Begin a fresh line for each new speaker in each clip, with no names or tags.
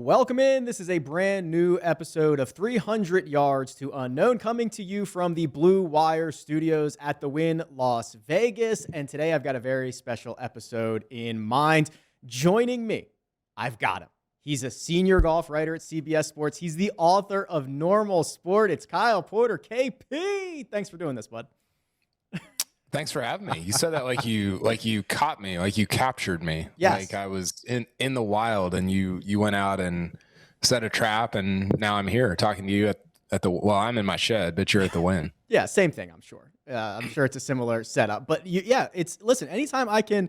Welcome in. This is a brand new episode of 300 Yards to Unknown, coming to you from the Blue Wire Studios at the Wynn, Las Vegas. And today I've got a very special episode in mind. Joining me, I've got him. He's a senior golf writer at CBS Sports. He's the author of Normal Sport. It's Kyle Porter, KP. Thanks for doing this, bud.
Thanks for having me. You said that like you caught me, like you captured me.
Yes.
Like I was in the wild and you went out and set a trap, and now I'm here talking to you at the, well, I'm in my shed, but you're at the Wynn.
Yeah, same thing, I'm sure. I'm sure it's a similar setup. But listen, anytime I can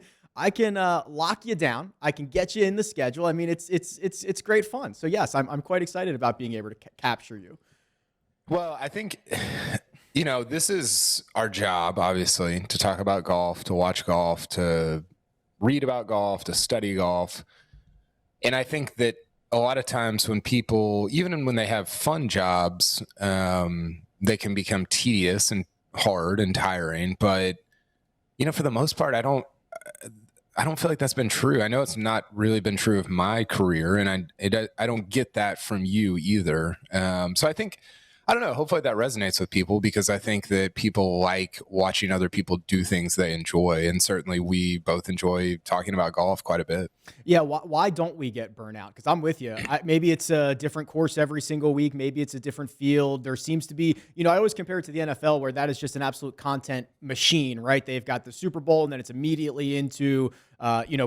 lock you down, I can get you in the schedule. I mean, it's great fun. So yes, I'm quite excited about being able to capture you.
Well, I think this is our job, obviously, to talk about golf, to watch golf, to read about golf, to study golf. And I think that a lot of times when people, even when they have fun jobs, they can become tedious and hard and tiring. But, for the most part, I don't feel like that's been true. I know it's not really been true of my career, and I don't get that from you either. So I don't know. Hopefully that resonates with people, because I think that people like watching other people do things they enjoy. And certainly we both enjoy talking about golf quite a bit.
Yeah. Why don't we get burnout? Because I'm with you. Maybe it's a different course every single week. Maybe it's a different field. There seems to be, I always compare it to the NFL, where that is just an absolute content machine, right? They've got the Super Bowl, and then it's immediately into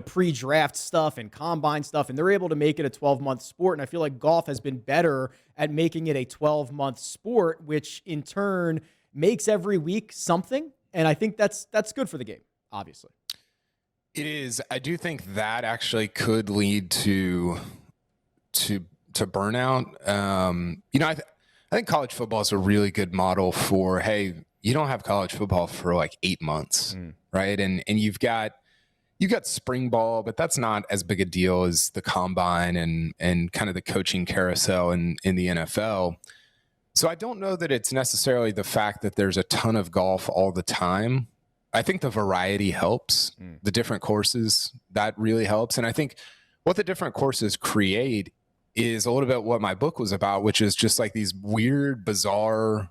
pre-draft stuff and combine stuff, and they're able to make it a 12-month sport. And I feel like golf has been better at making it a 12-month sport, which in turn makes every week something. And I think that's good for the game, obviously.
It is. I do think that actually could lead to burnout. I think college football is a really good model for, hey, you don't have college football for like 8 months, right? And you've got spring ball, but that's not as big a deal as the combine and kind of the coaching carousel in the NFL. So I don't know that it's necessarily the fact that there's a ton of golf all the time. I think the variety helps. The different courses, that really helps. And I think what the different courses create is a little bit what my book was about, which is just like these weird, bizarre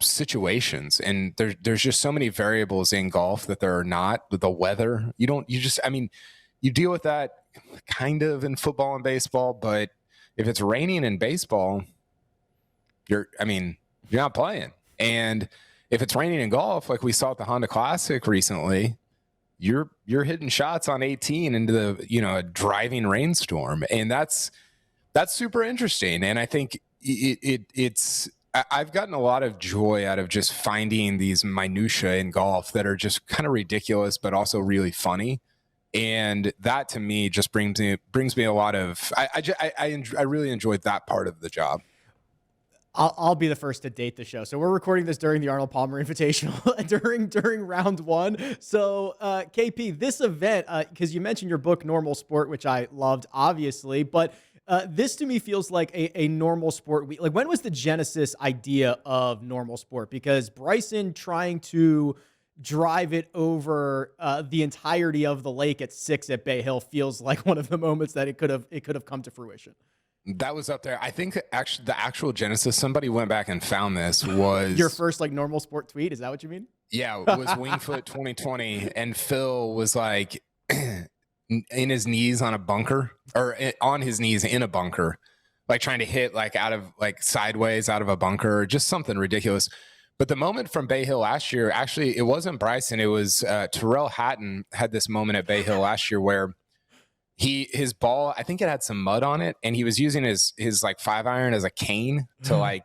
situations. And there's just so many variables in golf that there are not. The weather, you deal with that kind of in football and baseball, but if it's raining in baseball, you're not playing. And if it's raining in golf, like we saw at the Honda Classic recently, you're hitting shots on 18 into the a driving rainstorm, and that's super interesting. And I think it's I've gotten a lot of joy out of just finding these minutiae in golf that are just kind of ridiculous, but also really funny. And that to me just brings me a lot of I really enjoyed that part of the job.
I'll be the first to date the show. So we're recording this during the Arnold Palmer Invitational during round one. So KP, this event, because you mentioned your book, Normal Sport, which I loved, obviously, but this to me feels like a normal sport week. Like, when was the genesis idea of Normal Sport? Because Bryson trying to drive it over the entirety of the lake at 6 at Bay Hill feels like one of the moments that it could have come to fruition.
That was up there. I think actually the actual genesis, somebody went back and found this, was
your first Normal Sport tweet. Is that what you mean?
Yeah, it was Wingfoot 2020, and Phil was like in his knees on a bunker, or on his knees in a bunker, like trying to hit like out of like sideways out of a bunker, just something ridiculous. But the moment from Bay Hill last year, actually, it wasn't Bryson. It was Terrell Hatton had this moment at Bay Hill last year where his ball, I think it had some mud on it, and he was using his like 5-iron as a cane to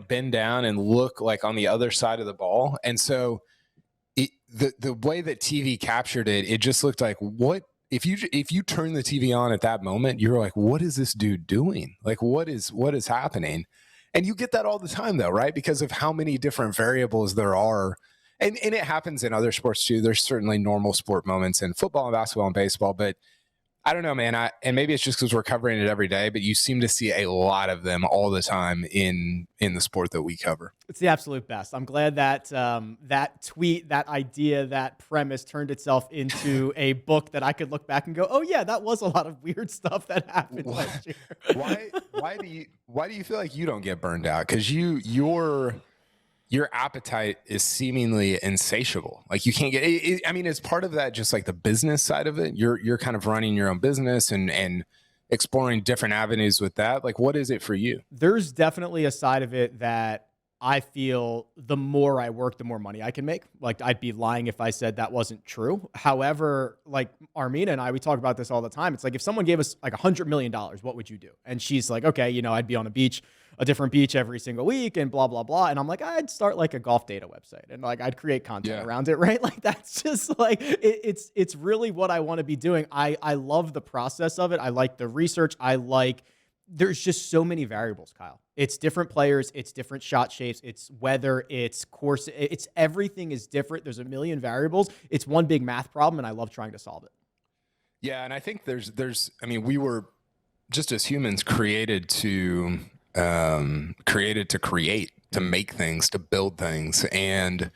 bend down and look like on the other side of the ball. And so the way that TV captured it, it just looked like, what if you turn the TV on at that moment, you're like, what is this dude doing? Like, what is happening? And you get that all the time though, right? Because of how many different variables there are. And it happens in other sports too. There's certainly normal sport moments in football and basketball and baseball, but I don't know, man. And maybe it's just because we're covering it every day, but you seem to see a lot of them all the time in the sport that we cover.
It's the absolute best. I'm glad that that tweet, that idea, that premise turned itself into a book that I could look back and go, oh yeah, that was a lot of weird stuff that happened last year.
Why do you feel like you don't get burned out? Because your appetite is seemingly insatiable. Like you can't get it. I mean, it's part of that, just like the business side of it. You're kind of running your own business and exploring different avenues with that. Like, what is it for you?
There's definitely a side of it that I feel the more I work, the more money I can make. Like, I'd be lying if I said that wasn't true. However, like Armina and I, we talk about this all the time. It's like, if someone gave us like $100 million, what would you do? And she's like, okay, I'd be on a different beach every single week and blah, blah, blah. And I'm like, I'd start like a golf data website and like, I'd create content around it, right? Like, that's just like, it's really what I want to be doing. I love the process of it. I like the research. There's just so many variables, Kyle. It's different players. It's different shot shapes. It's weather. It's course. It's everything is different. There's a million variables. It's one big math problem, and I love trying to solve it.
Yeah, and I think I mean, we were just as humans created to create, to make things, to build things, and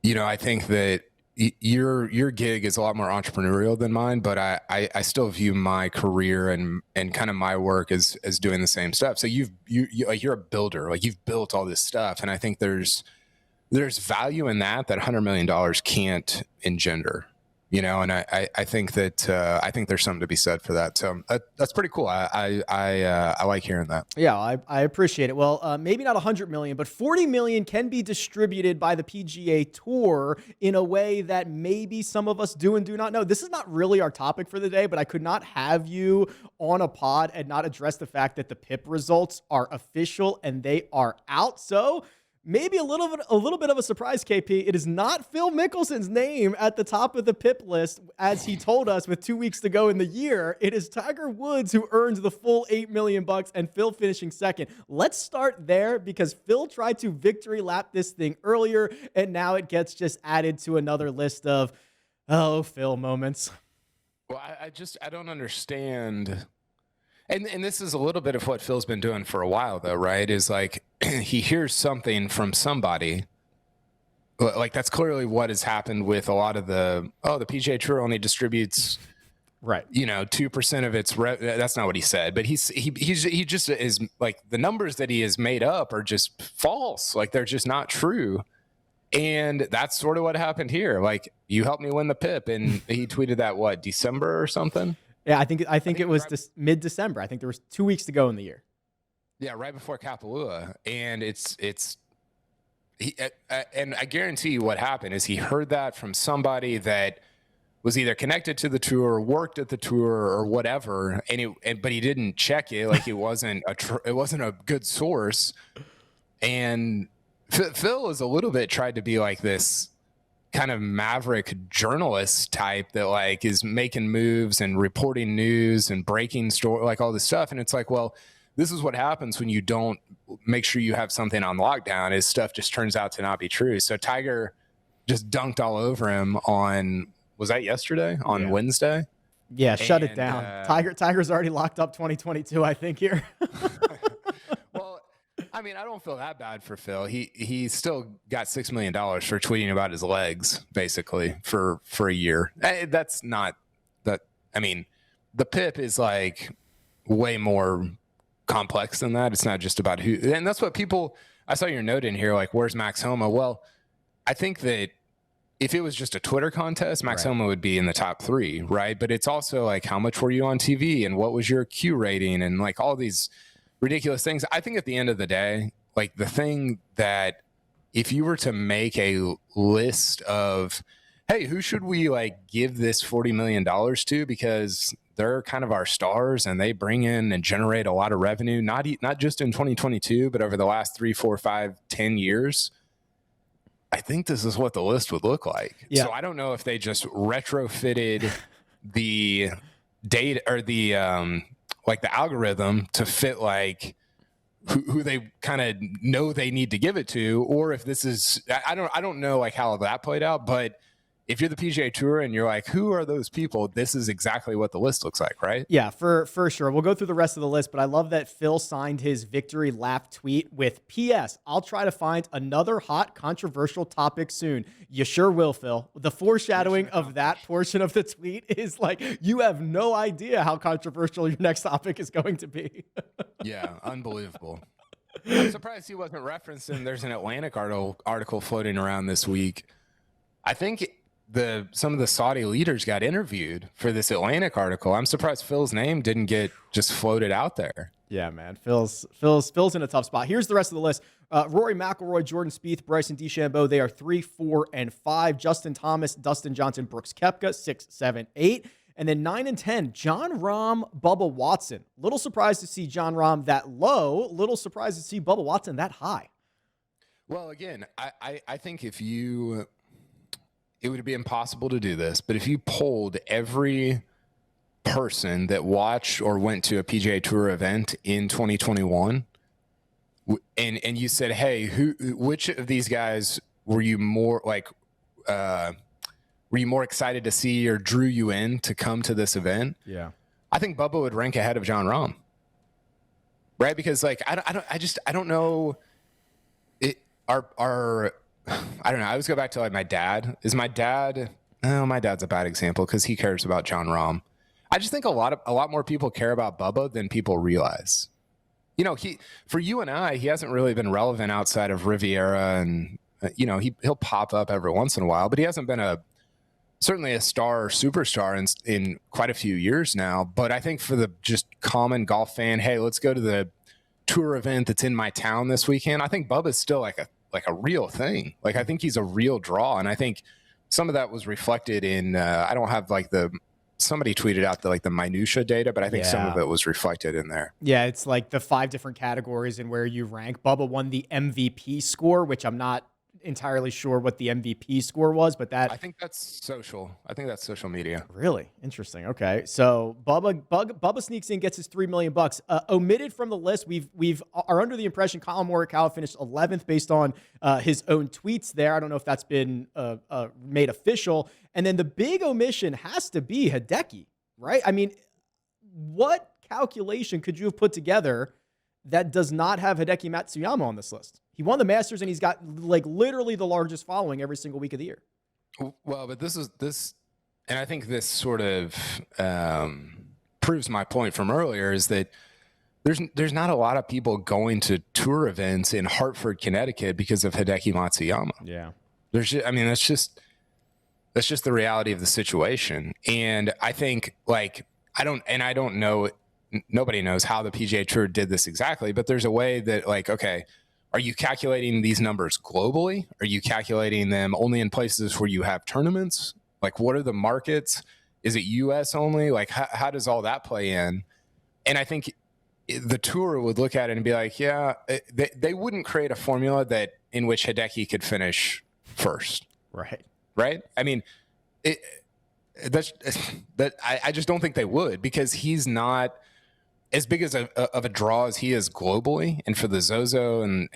I think that your gig is a lot more entrepreneurial than mine, but I still view my career and kind of my work as doing the same stuff. So you're a builder, like you've built all this stuff. And I think there's value in that $100 million can't engender, and I think that, I think there's something to be said for that. So that's pretty cool. I like hearing that.
Yeah, I appreciate it. Well, maybe not 100 million, but 40 million can be distributed by the PGA Tour in a way that maybe some of us do and do not know. This is not really our topic for the day, but I could not have you on a pod and not address the fact that the PIP results are official and they are out. So maybe a little bit of a surprise, KP. It is not Phil Mickelson's name at the top of the PIP list, as he told us with 2 weeks to go in the year. It is Tiger Woods who earned the full $8 million and Phil finishing second. Let's start there, because Phil tried to victory lap this thing earlier, and now it gets just added to another list of, oh, Phil moments.
Well, I don't understand. And this is a little bit of what Phil's been doing for a while, though, right? Is like he hears something from somebody. Like that's clearly what has happened with a lot of the PGA Tour only distributes,
right?
2% of its that's not what he said, but he just is like, the numbers that he has made up are just false. Like they're just not true. And that's sort of what happened here. Like, you helped me win the PIP, and he tweeted that December or something.
Yeah, I think it was mid-December. I think there was 2 weeks to go in the year.
Yeah, right before Kapalua, and and I guarantee you what happened is he heard that from somebody that was either connected to the tour, worked at the tour, or whatever, but he didn't check it. Like it wasn't a good source. And Phil is a little bit tried to be like this kind of maverick journalist type that like is making moves and reporting news and breaking story, like all this stuff. And it's like, well, this is what happens when you don't make sure you have something on lockdown, is stuff just turns out to not be true. So Tiger just dunked all over him was that yesterday? On Wednesday?
Yeah, shut it down. Tiger's already locked up 2022, I think, here.
Well, I mean, I don't feel that bad for Phil. He still got $6 million for tweeting about his legs, basically, for a year. That's not that. I mean, the PIP is like way more complex than that. It's not just about who, and that's what people. I saw your note in here, like, where's Max Homa? Well, I think that if it was just a Twitter contest, Max Homa would be in the top 3, right? But it's also like, how much were you on TV, and what was your Q rating, and like all these ridiculous things. I think at the end of the day, like the thing that if you were to make a list of, hey, who should we like give this $40 million to, because they're kind of our stars and they bring in and generate a lot of revenue, not just in 2022, but over the last 3, 4, 5, 10 years. I think this is what the list would look like. Yeah. So I don't know if they just retrofitted the data or the like the algorithm to fit like who they kind of know they need to give it to, or if this is, I don't know like how that played out, but if you're the PGA Tour and you're like, who are those people? This is exactly what the list looks like, right?
Yeah, for sure. We'll go through the rest of the list, but I love that Phil signed his victory lap tweet with P.S. I'll try to find another hot, controversial topic soon. You sure will, Phil. The foreshadowing of that portion of the tweet is like, you have no idea how controversial your next topic is going to be.
Yeah, unbelievable. I'm surprised he wasn't referenced in. There's an Atlantic article floating around this week. I think some of the Saudi leaders got interviewed for this Atlantic article. I'm surprised Phil's name didn't get just floated out there.
Yeah, man. Phil's in a tough spot. Here's the rest of the list. Rory McIlroy, Jordan Spieth, Bryson DeChambeau. They are 3, 4, and 5. Justin Thomas, Dustin Johnson, Brooks Koepka, 6, 7, 8. And then 9 and 10, Jon Rahm, Bubba Watson. Little surprised to see Jon Rahm that low. Little surprised to see Bubba Watson that high.
Well, again, I think it would be impossible to do this, but if you polled every person that watched or went to a PGA Tour event in 2021, and you said, hey, which of these guys were you more excited to see or drew you in to come to this event?
Yeah, I
think Bubba would rank ahead of Jon Rahm, right? Because like I don't know. I don't know. I always go back to like my dad. My dad's a bad example because he cares about Jon Rahm. I just think a lot more people care about Bubba than people realize. For you and I, he hasn't really been relevant outside of Riviera, and he'll pop up every once in a while, but he hasn't been certainly a star or superstar in quite a few years now. But I think for the just common golf fan, hey, let's go to the tour event that's in my town this weekend. I think Bubba's still like a real thing. Like, I think he's a real draw. And I think some of that was reflected in, I don't have somebody tweeted out the minutia data, but I think some of it was reflected in there.
Yeah. It's like the 5 different categories and where you rank. Bubba won the MVP score, which I'm not entirely sure what the MVP score was, but I
think that's social. I think that's social media.
Really interesting. Okay, so Bubba sneaks in, gets his $3 million. Omitted from the list. We've are under the impression Colin Morikawa finished 11th based on his own tweets. There, I don't know if that's been made official. And then the big omission has to be Hideki, right? I mean, what calculation could you have put together that does not have Hideki Matsuyama on this list? He won the Masters, and he's got like literally the largest following every single week of the year.
Well, but this, and I think this sort of proves my point from earlier, is that there's not a lot of people going to tour events in Hartford, Connecticut because of Hideki Matsuyama.
Yeah,
that's just the reality of the situation. And I think I don't know. Nobody knows how the PGA Tour did this exactly, but there's a way that okay, are you calculating these numbers globally? Are you calculating them only in places where you have tournaments? Like, what are the markets? Is it US only? Like, how does all that play in? And I think the tour would look at it and be like, yeah, they wouldn't create a formula in which Hideki could finish first. Right. I mean, I just don't think they would, because he's not as big of a draw as he is globally, and for the Zozo and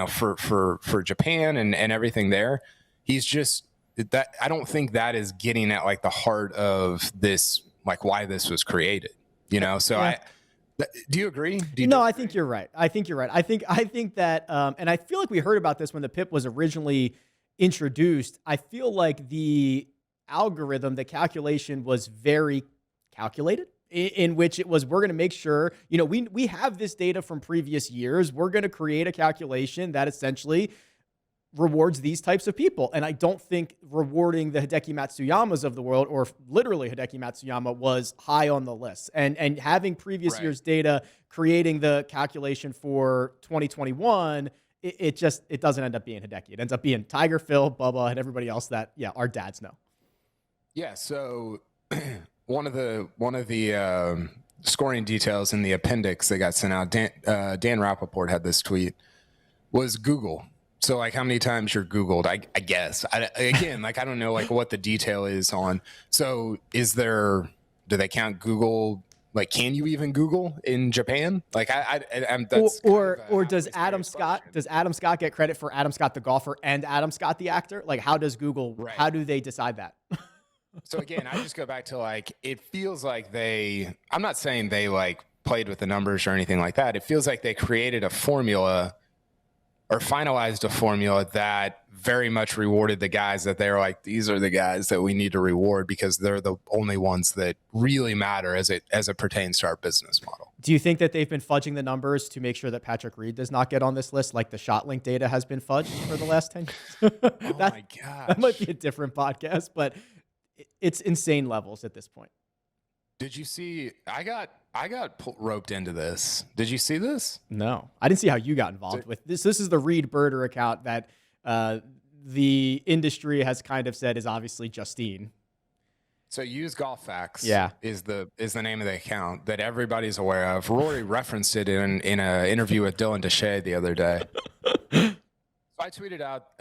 for Japan and everything there, he's just that. I don't think that is getting at the heart of this, why this was created, So yeah. Do you agree?
No, I think you're right. I think that, and I feel like we heard about this when the PIP was originally introduced. I feel like the algorithm, the calculation was very calculated, in which it was, we're going to make sure, we have this data from previous years. We're going to create a calculation that essentially rewards these types of people. And I don't think rewarding the Hideki Matsuyamas of the world, or literally Hideki Matsuyama, was high on the list. And having previous year's data, creating the calculation for 2021, it doesn't end up being Hideki. It ends up being Tiger, Phil, Bubba, and everybody else that, our dads know.
Yeah. So one of the scoring details in the appendix that got sent out, Dan Rappaport had this tweet, was Google. So how many times you're Googled, I guess. I don't know what the detail is on. So do they count Google Like, can you even Google in Japan? Like,
or does Adam Scott get credit for Adam Scott the golfer and Adam Scott the actor? Like, how does Google?
Right.
How do they decide that?
So again, I just go back to like, it feels like I'm not saying they like played with the numbers or anything like that. It feels like they created a formula or finalized a formula that very much rewarded the guys that they're like, these are the guys that we need to reward because they're the only ones that really matter as it pertains to our business model.
Do you think that they've been fudging the numbers to make sure that Patrick Reed does not get on this list, like the shot link data has been fudged for the last 10 years?
Oh my gosh.
That might be a different podcast, but it's insane levels at this point.
Did you see? I got roped into this. Did you see this?
No, I didn't see how you got involved with this. This is the Reed Birder account that the industry has kind of said is obviously Justine.
So Use Golf Facts is the name of the account that everybody's aware of. Rory referenced it in an interview with Dylan Deshay the other day. So I tweeted out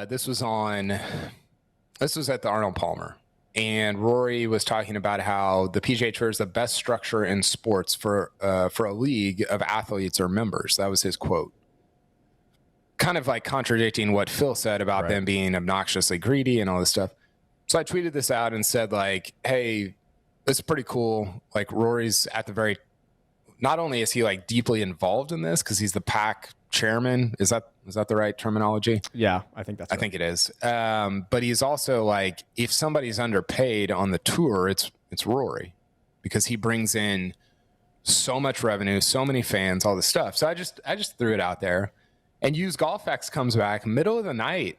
this was at the Arnold Palmer. And Rory was talking about how the PGA Tour is the best structure in sports for a league of athletes or members. That was his quote. Kind of like contradicting what Phil said about them being obnoxiously greedy and all this stuff. So I tweeted this out and said, like, hey, this is pretty cool. Like, Rory's not only is he like deeply involved in this because he's the PAC chairman. Is that the right terminology?
Yeah, I think that's right.
I think it is. But he's also like, if somebody's underpaid on the tour, it's Rory, because he brings in so much revenue, so many fans, all this stuff. So I just threw it out there, and Use Golf Facts comes back middle of the night.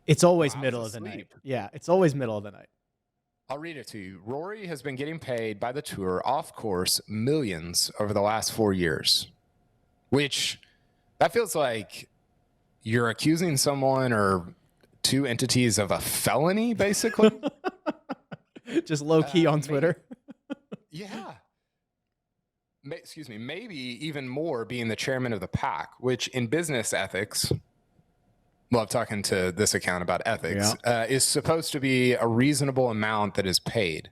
It's always middle of the night. Yeah, it's always middle of the night.
I'll read it to you. Rory has been getting paid by the tour off course millions over the last 4 years, which that feels like you're accusing someone or two entities of a felony, basically.
Just low key on Twitter.
Yeah. Excuse me. Maybe even more being the chairman of the PAC, which in business ethics, well, I'm talking to this account about ethics, is supposed to be a reasonable amount that is paid.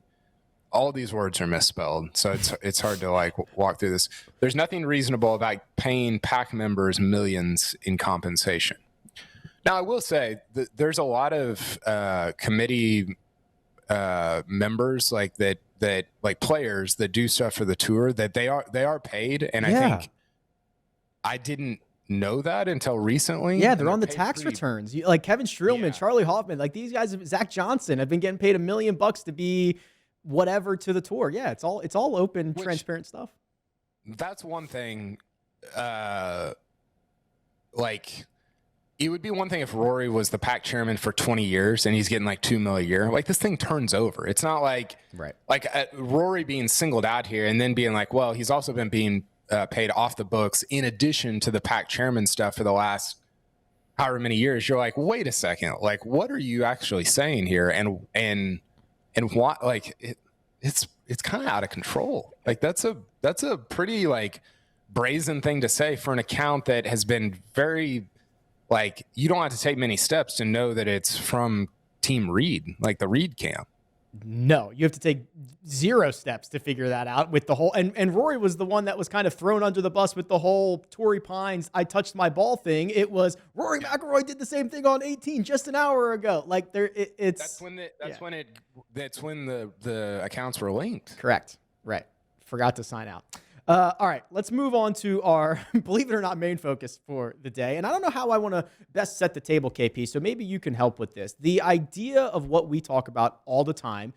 All these words are misspelled, so it's hard to like walk through this. There's nothing reasonable about paying PAC members millions in compensation. Now, I will say that there's a lot of committee members like that like players that do stuff for the tour that they are paid, and I think I didn't know that until recently.
Yeah, they're on the tax returns. Like Kevin Streelman, Charlie Hoffman, like these guys, Zach Johnson, have been getting paid $1 million to be whatever to the tour. Yeah, it's all open, transparent stuff.
That's one thing. Like, it would be one thing if Rory was the PAC chairman for 20 years and he's getting like $2 million a year. Like, this thing turns over. It's not like Rory being singled out here and then being like, well, he's also been being paid off the books in addition to the PAC chairman stuff for the last however many years. You're like, wait a second, like, what are you actually saying here? And what, like, it's kind of out of control. Like, that's a pretty like brazen thing to say for an account that has been very, like, you don't have to take many steps to know that it's from Team Reed, like the Reed camp.
No, you have to take 0 steps to figure that out with the whole, and Rory was the one that was kind of thrown under the bus with the whole Torrey Pines, I touched my ball thing. It was Rory McIlroy did the same thing on 18 just an hour ago. Like, that's when the accounts were linked. Correct. Right. Forgot to sign out. All right, let's move on to our, believe it or not, main focus for the day. And I don't know how I want to best set the table, KP, so maybe you can help with this. The idea of what we talk about all the time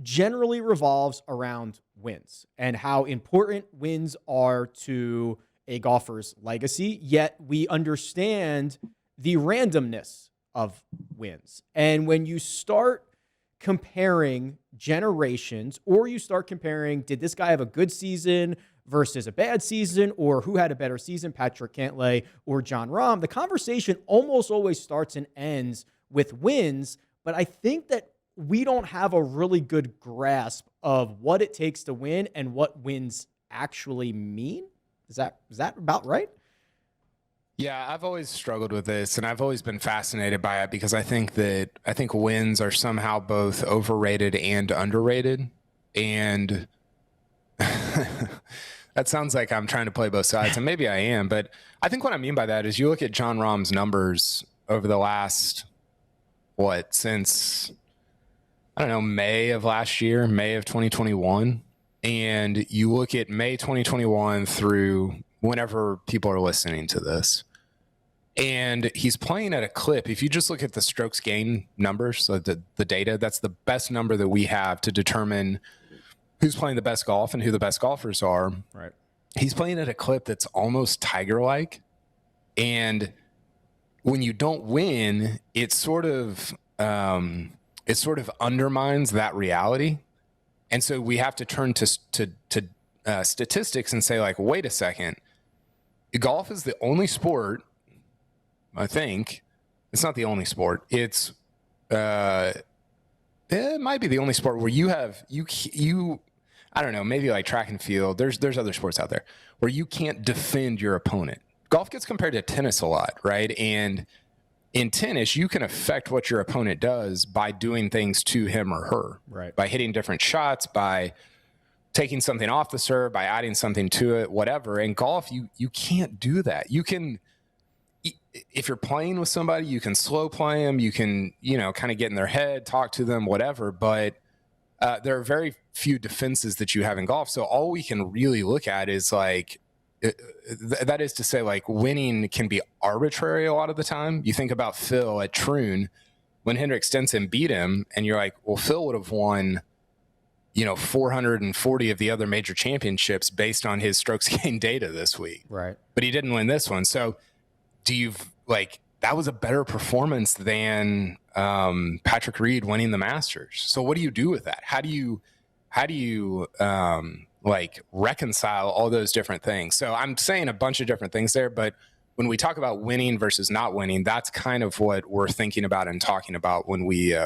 generally revolves around wins and how important wins are to a golfer's legacy, yet we understand the randomness of wins. And when you start comparing generations, or you start comparing, did this guy have a good season versus a bad season, or who had a better season, Patrick Cantlay or John Rahm, the conversation almost always starts and ends with wins. But I think that we don't have a really good grasp of what it takes to win and what wins actually mean. Is that about right?
Yeah, I've always struggled with this, and I've always been fascinated by it because I think wins are somehow both overrated and underrated. And That sounds like I'm trying to play both sides, and maybe I am. But I think what I mean by that is you look at Jon Rahm's numbers over the last, since, I don't know, May of last year, May of 2021. And you look at May 2021 through whenever people are listening to this. And he's playing at a clip. If you just look at the strokes gained numbers, so the data, that's the best number that we have to determine who's playing the best golf and who the best golfers are.
Right.
He's playing at a clip that's almost Tiger-like. And when you don't win, it sort of undermines that reality. And so we have to turn to statistics and say, like, wait a second. Golf is the only sport, I think. It's not the only sport. It might be the only sport where you have, I don't know, maybe like track and field. There's other sports out there where you can't defend your opponent. Golf gets compared to tennis a lot, right? And in tennis, you can affect what your opponent does by doing things to him or her,
right? By
hitting different shots, by taking something off the serve, by adding something to it, whatever. In golf, you can't do that. You can, if you're playing with somebody, you can slow play them. You can, kind of get in their head, talk to them, whatever. But there are very few defenses that you have in golf. So all we can really look at is like, that is to say, like, winning can be arbitrary a lot of the time. You think about Phil at Troon when Henrik Stenson beat him, and you're like, well, Phil would have won, 440 of the other major championships based on his strokes gained data this week.
Right.
But he didn't win this one. So that was a better performance than Patrick Reed winning the Masters. So what do you do with that? How do you reconcile all those different things? So I'm saying a bunch of different things there, but when we talk about winning versus not winning, that's kind of what we're thinking about and talking about when we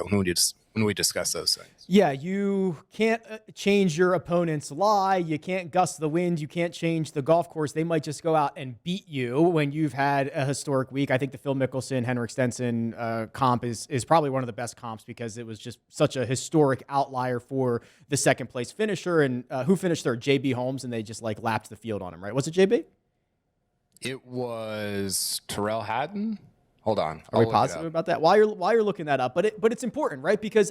discuss those things.
Yeah, you can't change your opponent's lie. You can't gust the wind. You can't change the golf course. They might just go out and beat you when you've had a historic week. I think the Phil Mickelson, Henrik Stenson comp is probably one of the best comps because it was just such a historic outlier for the second place finisher. And who finished third? JB Holmes, and they just lapped the field on him, right? Was it JB?
It was Terrell Hatton. Hold on.
Are we positive about that? While you're looking that up, but it's important, right? Because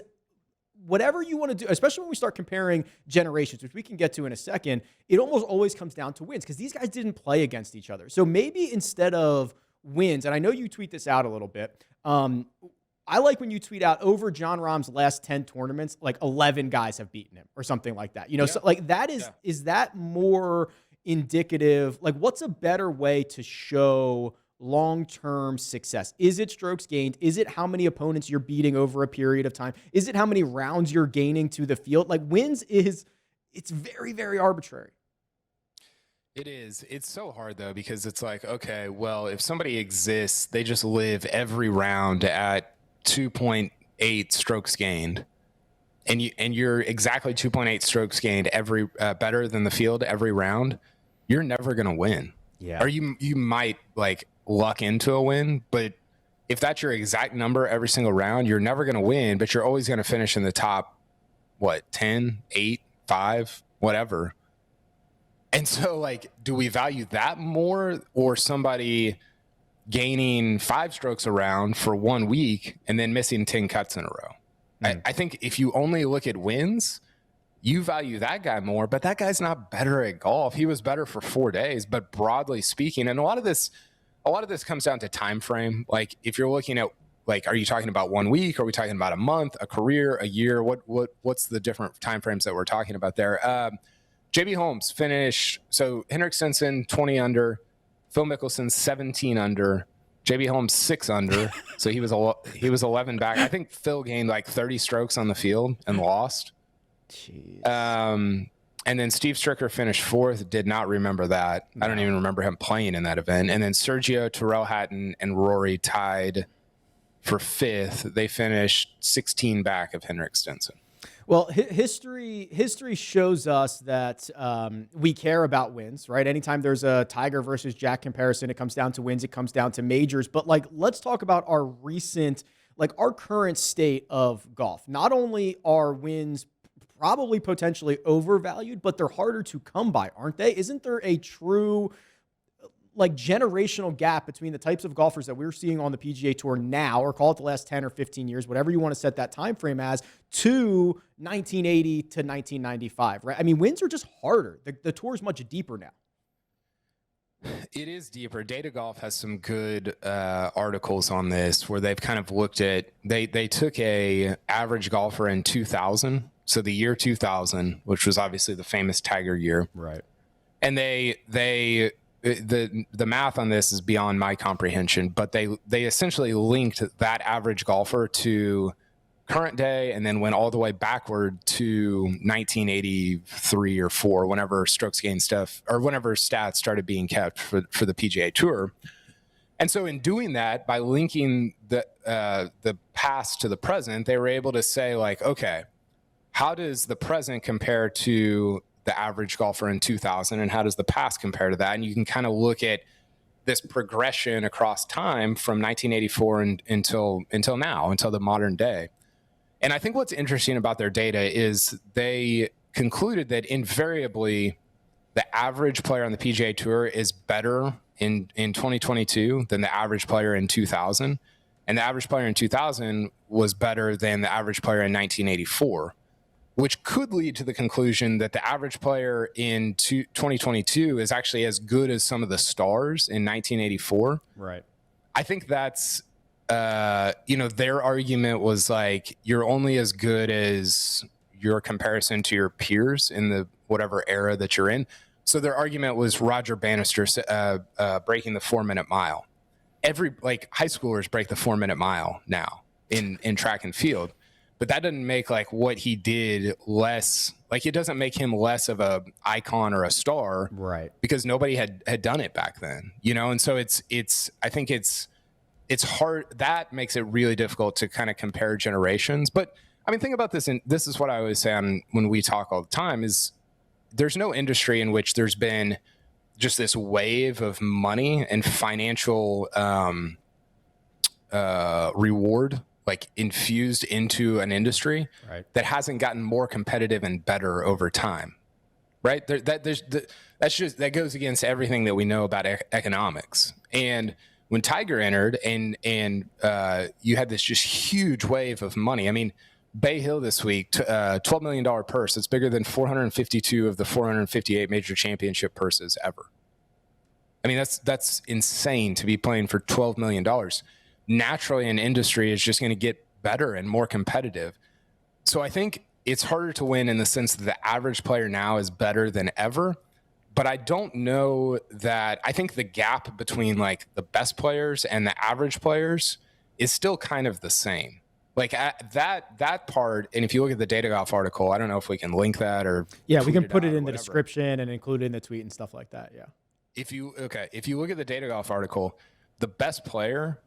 whatever you want to do, especially when we start comparing generations, which we can get to in a second, it almost always comes down to wins because these guys didn't play against each other. So maybe instead of wins, and I know you tweet this out a little bit, I like when you tweet out over Jon Rahm's last 10 tournaments, like 11 guys have beaten him or something like that. So like that is that more indicative? Like, what's a better way to show long-term success? Is it strokes gained? Is it how many opponents you're beating over a period of time? Is it how many rounds you're gaining to the field? Like, wins it's very, very arbitrary.
It is. It's so hard though, because it's like, okay, well, if somebody exists, they just live every round at 2.8 strokes gained, and you're exactly 2.8 strokes gained every better than the field every round, you're never going to win.
Yeah.
Or you might luck into a win, but if that's your exact number every single round, you're never going to win, but you're always going to finish in the top, 10, 8, 5, whatever. And so, do we value that more, or somebody gaining 5 strokes a round for 1 week and then missing 10 cuts in a row? I think if you only look at wins, you value that guy more, but that guy's not better at golf. He was better for 4 days, but broadly speaking, and a lot of this comes down to time frame. Like, if you're looking at, are you talking about 1 week? Are we talking about a month, a career, a year? What's the different time frames that we're talking about there? JB Holmes finished, so Henrik Stenson 20 under, Phil Mickelson 17 under, JB Holmes 6 under, so he was 11 back. I think Phil gained 30 strokes on the field and lost.
Jeez.
And then Steve Stricker finished 4th. Did not remember that. No. I don't even remember him playing in that event. And then Sergio, Terrell Hatton, and Rory tied for 5th. They finished 16 back of Henrik Stenson.
Well, history shows us that we care about wins, right? Anytime there's a Tiger versus Jack comparison, it comes down to wins. It comes down to majors. But let's talk about our recent, our current state of golf. Not only are wins probably potentially overvalued, but they're harder to come by, aren't they? Isn't there a true like generational gap between the types of golfers that we're seeing on the PGA Tour now, or call it the last 10 or 15 years, whatever you want to set that time frame as, to 1980 to 1995, right? I mean, wins are just harder. The tour is much deeper now.
It is deeper. Datagolf has some good articles on this where they've kind of looked at, they took a average golfer in 2000, so the year 2000, which was obviously the famous Tiger year.
Right.
And the math on this is beyond my comprehension, but they essentially linked that average golfer to current day and then went all the way backward to 1983 or 4, whenever strokes gained stuff or whenever stats started being kept for the PGA Tour. And so in doing that, by linking the past to the present, they were able to say, like, okay, how does the present compare to the average golfer in 2000, and how does the past compare to that? And you can kind of look at this progression across time from 1984 until now, until the modern day. And I think what's interesting about their data is they concluded that invariably the average player on the PGA Tour is better in 2022 than the average player in 2000. And the average player in 2000 was better than the average player in 1984. Which could lead to the conclusion that the average player in 2022 is actually as good as some of the stars in 1984.
Right.
I think that's, their argument was like, you're only as good as your comparison to your peers in the whatever era that you're in. So their argument was Roger Bannister breaking the 4-minute mile. High schoolers break the 4-minute mile now in track and field. But that doesn't make like what he did less, like it doesn't make him less of a icon or a star,
right? Because
nobody had done it back then, And so I think it's hard. That makes it really difficult to kind of compare generations. But I mean, think about this, and this is what I always say when we talk all the time: is there's no industry in which there's been just this wave of money and financial reward, like infused into an industry, right, that hasn't gotten more competitive and better over time, right? That goes against everything that we know about economics. And when Tiger entered and you had this just huge wave of money. I mean, Bay Hill this week, $12 million purse. It's bigger than 452 of the 458 major championship purses ever. I mean, that's insane to be playing for $12 million. Naturally, an industry is just going to get better and more competitive. So I think it's harder to win in the sense that the average player now is better than ever. But I don't know that. I think the gap between like the best players and the average players is still kind of the same. Like that part. And if you look at the datagolf article, I don't know if we can link that or
we can put it in the description and include it in the tweet and stuff like that. Yeah.
If you look at the datagolf article, the best player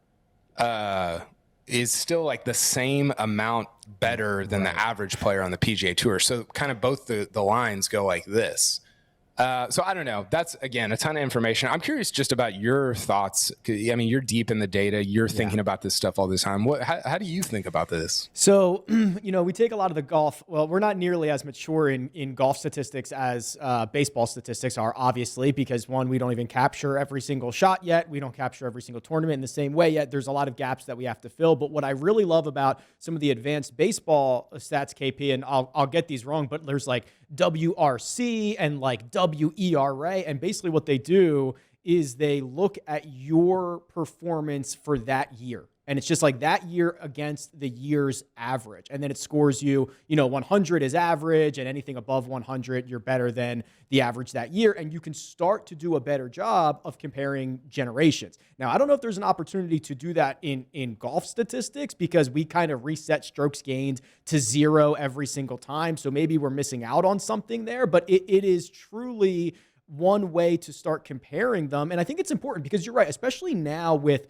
is still like the same amount better than the average player on the PGA Tour. So kind of both the lines go like this. So I don't know. That's, again, a ton of information. I'm curious just about your thoughts. I mean, you're deep in the data. You're thinking about this stuff all the time. How do you think about this?
So, we take a lot of the golf. Well, we're not nearly as mature in golf statistics as baseball statistics are, obviously, because one, we don't even capture every single shot yet. We don't capture every single tournament in the same way yet. There's a lot of gaps that we have to fill. But what I really love about some of the advanced baseball stats, KP, and I'll get these wrong, but there's like WRC and like WERA, and basically what they do is they look at your performance for that year. And it's just like that year against the year's average. And then it scores you, 100 is average, and anything above 100, you're better than the average that year. And you can start to do a better job of comparing generations. Now, I don't know if there's an opportunity to do that in golf statistics, because we kind of reset strokes gained to 0 every single time. So maybe we're missing out on something there, but it is truly one way to start comparing them. And I think it's important because you're right, especially now with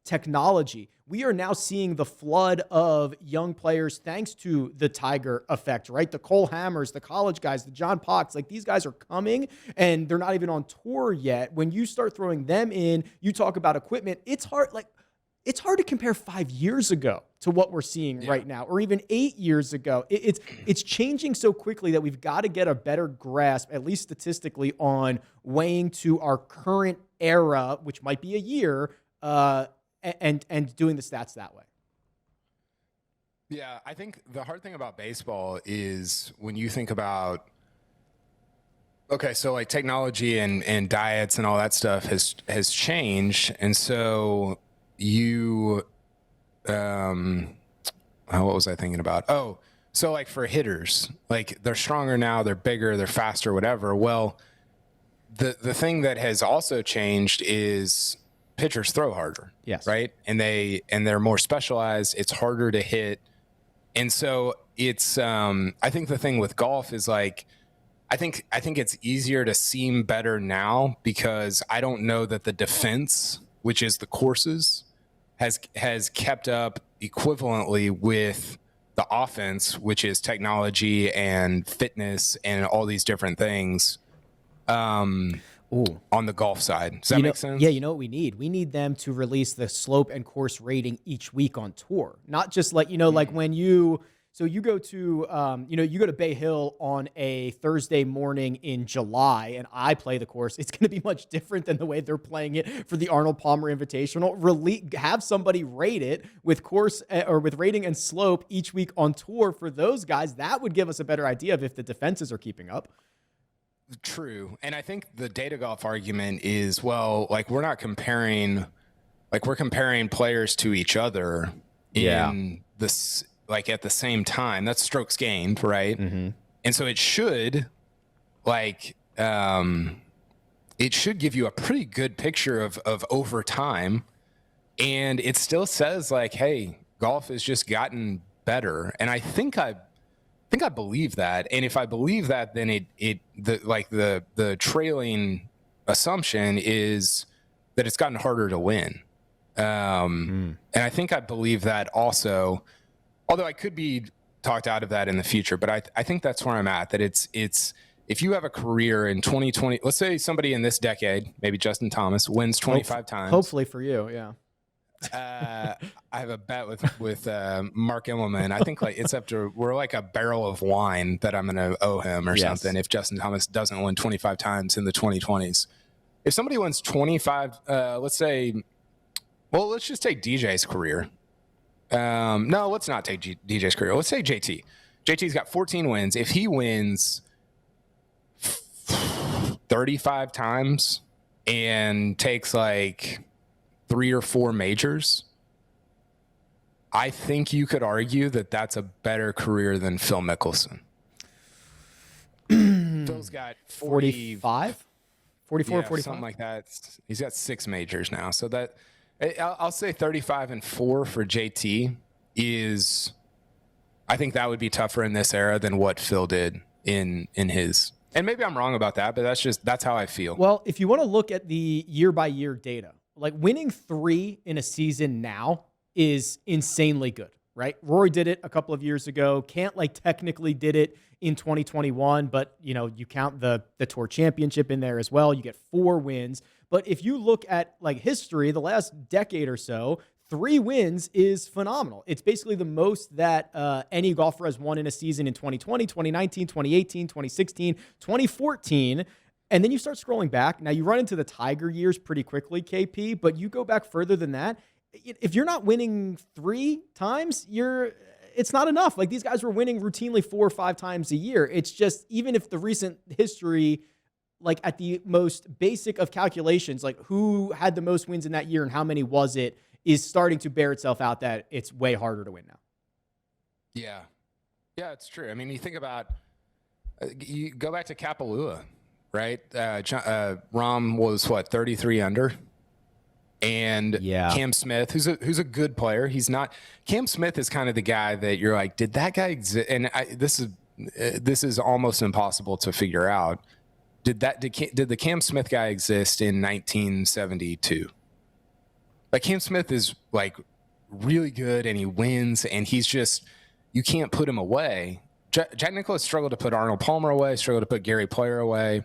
technology. We are now seeing the flood of young players thanks to the Tiger effect, right? The Cole Hammers, the college guys, the John Pocks, like these guys are coming and they're not even on tour yet. When you start throwing them in, you talk about equipment, it's hard. Like it's hard to compare 5 years ago to what we're seeing right now, or even 8 years ago. It's changing so quickly that we've got to get a better grasp, at least statistically, on weighing to our current era, which might be a year, and doing the stats that way.
Yeah, I think the hard thing about baseball is when you think about, okay, so like technology and diets and all that stuff has changed, and so you, what was I thinking about? Oh, so like for hitters, like they're stronger now, they're bigger, they're faster, whatever. Well, the thing that has also changed is pitchers throw harder.
Yes.
Right. And they're more specialized. It's harder to hit. And so it's, I think the thing with golf is like, I think it's easier to seem better now because I don't know that the defense, which is the courses, has kept up equivalently with the offense, which is technology and fitness and all these different things. On the golf side. Does that make sense?
Yeah, you know what we need? We need them to release the slope and course rating each week on tour. Not just like, like when you go to, you go to Bay Hill on a Thursday morning in July and I play the course, it's going to be much different than the way they're playing it for the Arnold Palmer Invitational. Have somebody rate it with course or with rating and slope each week on tour for those guys. That would give us a better idea of if the defenses are keeping up.
True. And I think the data golf argument is, well, like we're comparing players to each other in this, like at the same time. That's strokes gained, right? Mm-hmm. And so it should give you a pretty good picture of over time. And it still says like, hey, golf has just gotten better. And I think I believe that. And if I believe that, then the trailing assumption is that it's gotten harder to win. And I think I believe that also, although I could be talked out of that in the future, but I think that's where I'm at, that it's, if you have a career in 2020, let's say somebody in this decade, maybe Justin Thomas wins 25 times.
Hopefully for you. Yeah.
I have a bet with Mark Immelman. I think like we're like a barrel of wine that I'm going to owe him or something if Justin Thomas doesn't win 25 times in the 2020s. If somebody wins 25, let's just take DJ's career. No, let's not take DJ's career. Let's say JT. JT's got 14 wins. If he wins 35 times and takes like 3 or 4 majors, I think you could argue that that's a better career than Phil Mickelson. Phil's got
45, 44, 45,
something like that. He's got 6 majors now. So that I'll say 35 and 4 for JT is, I think that would be tougher in this era than what Phil did in his. And maybe I'm wrong about that, but that's how I feel.
Well, if you want to look at the year by year data, like winning 3 in a season now is insanely good, right? Rory did it a couple of years ago. Cantlay technically did it in 2021, but you count the Tour Championship in there as well. You get 4 wins. But if you look at like history, the last decade or so, 3 wins is phenomenal. It's basically the most that any golfer has won in a season in 2020, 2019, 2018, 2016, 2014. And then you start scrolling back. Now you run into the Tiger years pretty quickly, KP, but you go back further than that. If you're not winning 3 times, it's not enough. Like these guys were winning routinely 4 or 5 times a year. It's just, even if the recent history, like at the most basic of calculations, like who had the most wins in that year and how many was it, is starting to bear itself out that it's way harder to win now.
Yeah. Yeah, it's true. I mean, you think about, you go back to Kapalua, right? Rahm was 33 under, and Cam Smith, who's a good player. He's not. Cam Smith is kind of the guy that you're like, did that guy exist? And this is almost impossible to figure out. Did the Cam Smith guy exist in 1972? Like Cam Smith is like really good and he wins and he's just, you can't put him away. Jack Nicklaus struggled to put Arnold Palmer away, struggled to put Gary Player away.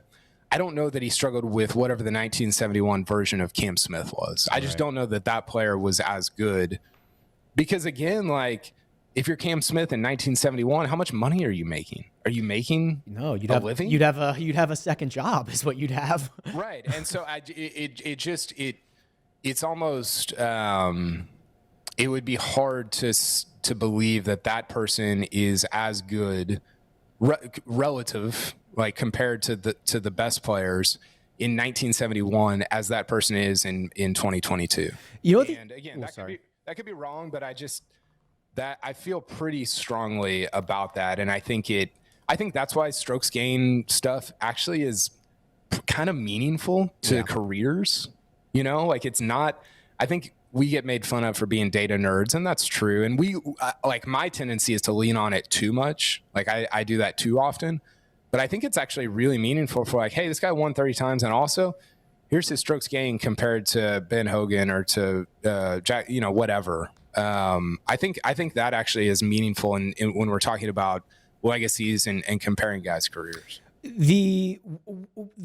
I don't know that he struggled with whatever the 1971 version of Cam Smith was. I just don't know that player was as good, because again, like, if you're Cam Smith in 1971, how much money are you making? Are you making
you'd
a
have
living?
You'd have a second job is what you'd have.
Right. And so it's almost it would be hard to believe that person is as good relative, like, compared to the best players in 1971 as that person is in 2022. And again, that could be wrong, but I feel pretty strongly about that. And I think that's why strokes gain stuff actually is kind of meaningful to careers. You know, like, it's not, I think we get made fun of for being data nerds, and that's true. And like, my tendency is to lean on it too much. Like, I do that too often, but I think it's actually really meaningful for, like, hey, this guy won 30 times. And also, here's his strokes gained compared to Ben Hogan or to Jack, whatever. I think that actually is meaningful when we're talking about legacies and comparing guys' careers.
The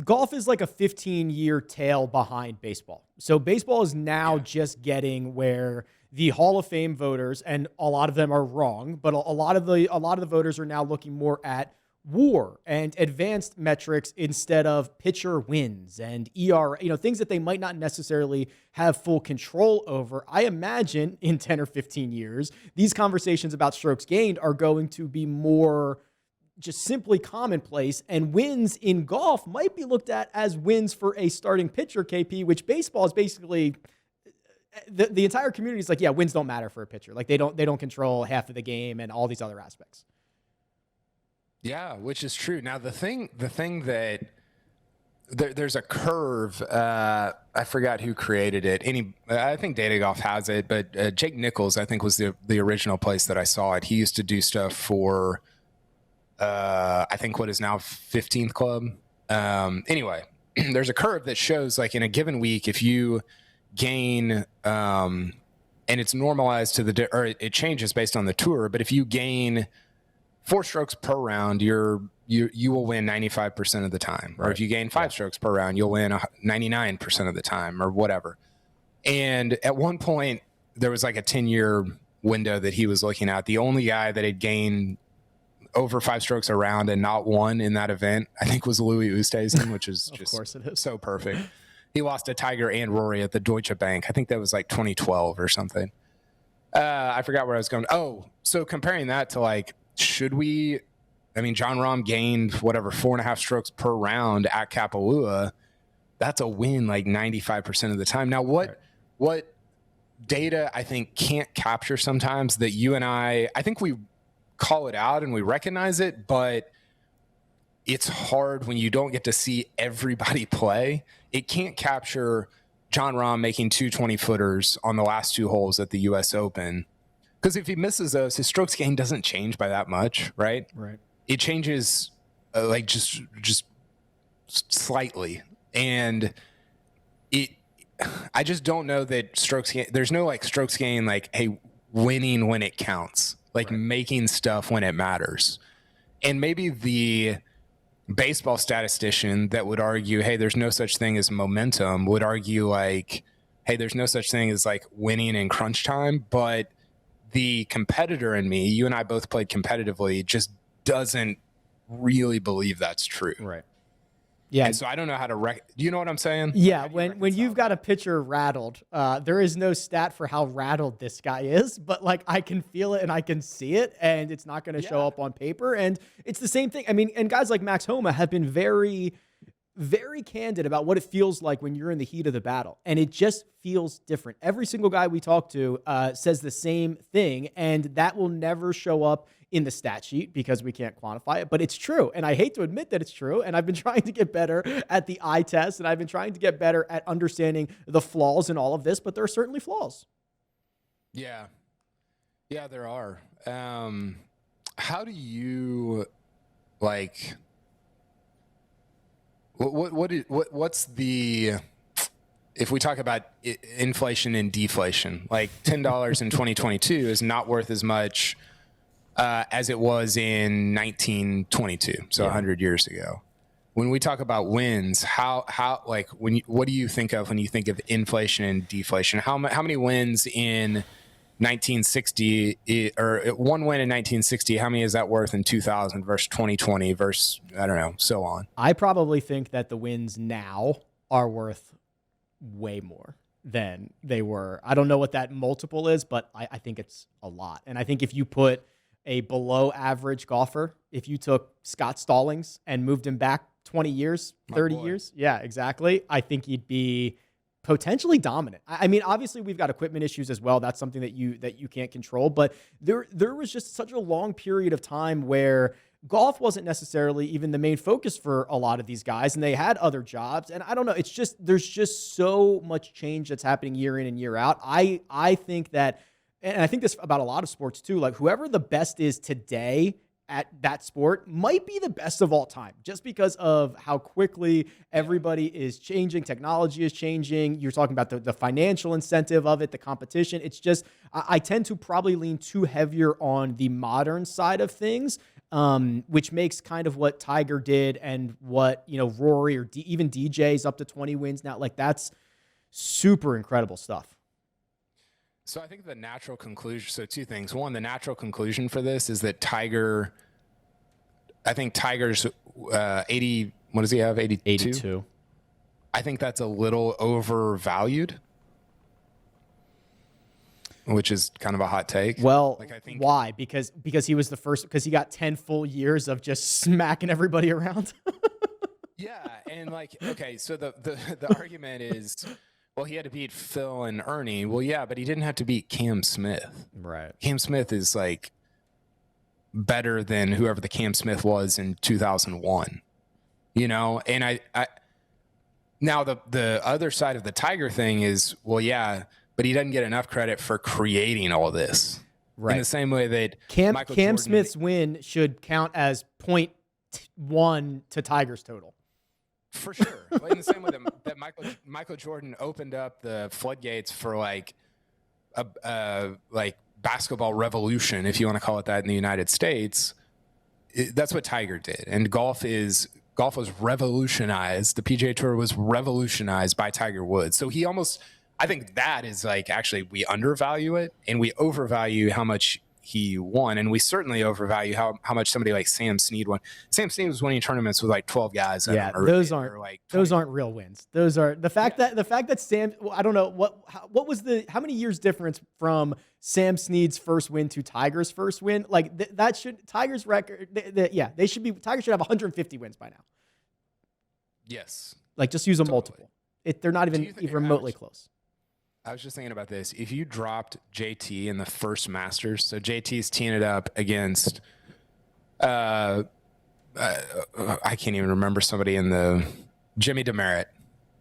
golf is like a 15-year tail behind baseball. So baseball is now just getting where the Hall of Fame voters, and a lot of them are wrong, but a lot of the voters are now looking more at WAR and advanced metrics instead of pitcher wins and ERA, things that they might not necessarily have full control over. I imagine in 10 or 15 years, these conversations about strokes gained are going to be more just simply commonplace, and wins in golf might be looked at as wins for a starting pitcher, KP, which baseball is basically the entire community is like, yeah, wins don't matter for a pitcher. Like, they don't control half of the game and all these other aspects.
Yeah, which is true. Now, the thing that there's a curve. I forgot who created it. I think datagolf has it, but Jake Nichols, I think, was the original place that I saw it. He used to do stuff for I think what is now 15th Club. Anyway, there's a curve that shows, like, in a given week, if you gain, and it's normalized or it changes based on the tour, but if you gain 4 strokes per round, you will win 95% of the time. Or if you gain 5 strokes per round, you'll win 99% of the time, or whatever. And at one point, there was like a 10-year window that he was looking at. The only guy that had gained over 5 strokes a round and not won in that event, I think, was Louis Oosthuizen, which is
Of
just
course it is.
so perfect. He lost to Tiger and Rory at the Deutsche Bank. I think that was like 2012 or something. I forgot where I was going. Oh, so comparing that to, like, John Rahm gained 4.5 strokes per round at Kapalua. That's a win like 95% of the time. Now, what data I think can't capture sometimes that you and I think we call it out and we recognize it, but it's hard when you don't get to see everybody play. It can't capture John Rahm making 2 20-footers on the last 2 holes at the U.S. Open. Because if he misses those, his strokes gain doesn't change by that much, right?
Right.
It changes like just slightly. And I just don't know that strokes gain, there's no like strokes gain, like, hey, winning when it counts, like making stuff when it matters. And maybe the baseball statistician that would argue, hey, there's no such thing as momentum, would argue like, hey, there's no such thing as like winning in crunch time. But the competitor in me, you and I both played competitively, just doesn't really believe that's true.
Right. Yeah.
And so I don't know how to do you know what I'm saying?
Yeah. When you've got a pitcher rattled, there is no stat for how rattled this guy is, but like, I can feel it and I can see it, and it's not going to show up on paper. And it's the same thing. I mean, and guys like Max Homa have been very, very candid about what it feels like when you're in the heat of the battle. And it just feels different. Every single guy we talk to says the same thing, and that will never show up in the stat sheet because we can't quantify it, but it's true. And I hate to admit that it's true. And I've been trying to get better at the eye test, and I've been trying to get better at understanding the flaws in all of this, but there are certainly flaws.
Yeah. Yeah, there are. How do you like, what's the, if we talk about inflation and deflation, like $10 in 2022 is not worth as much as it was in 1922, so 100 years ago. when we talk about wins, how like what do you think of when you think of inflation and deflation? How many wins in 1960 or one win in 1960? How many is that worth in 2000 versus 2020 versus I don't know, so on?
I probably think that the wins now are worth way more than they were. I don't know what that multiple is, but I think it's a lot. And I think if you put a below average golfer, if you took Scott Stallings and moved him back 20 years, 30 years, yeah, exactly, I think he'd be potentially dominant. I mean, obviously we've got equipment issues as well. That's something that you can't control, but there was just such a long period of time where golf wasn't necessarily even the main focus for a lot of these guys, and they had other jobs. And I don't know, it's just, there's just so much change that's happening year in and year out. I think that, and I think this about a lot of sports too, like whoever the best is today at that sport might be the best of all time, just because of how quickly everybody is changing. Technology is changing. You're talking about the financial incentive of it, the competition. It's just, I tend to probably lean too heavier on the modern side of things, which makes kind of what Tiger did and what, Rory or even DJ's up to 20 wins now. Like that's super incredible stuff.
So I think the natural conclusion, so two things. One, the natural conclusion for this is that Tiger's 80, what does he have? 82?
82.
I think that's a little overvalued, which is kind of a hot take.
Well, I think why? Because he was the first, because he got 10 full years of just smacking everybody around.
Yeah. And okay, so the argument is, well, he had to beat Phil and Ernie. Well, yeah, but he didn't have to beat Cam Smith.
Right.
Cam Smith is better than whoever the Cam Smith was in 2001. And I now the other side of the Tiger thing is, well, yeah, but he doesn't get enough credit for creating all this. Right. In the same way that
Cam Smith's win should count as 0.1 to Tiger's total.
For sure. In the same way that Michael Jordan opened up the floodgates for a basketball revolution, if you want to call it that, in the United States, that's what Tiger did. And golf was revolutionized. The PGA Tour was revolutionized by Tiger Woods. So I think that is actually we undervalue it and we overvalue how much he won, and we certainly overvalue how much somebody like Sam Snead won. Sam Snead was winning tournaments with 12 guys.
Yeah, those aren't real wins. Those are the fact that Sam. I don't know how many years difference from Sam Snead's first win to Tiger's first win. That should Tiger's record. They should be. Tiger should have 150 wins by now.
Yes.
Just use a multiple. They're not even remotely close.
I was just thinking about this. If you dropped JT in the first Masters, so JT's teeing it up against, I can't even remember somebody in the Jimmy Demerit.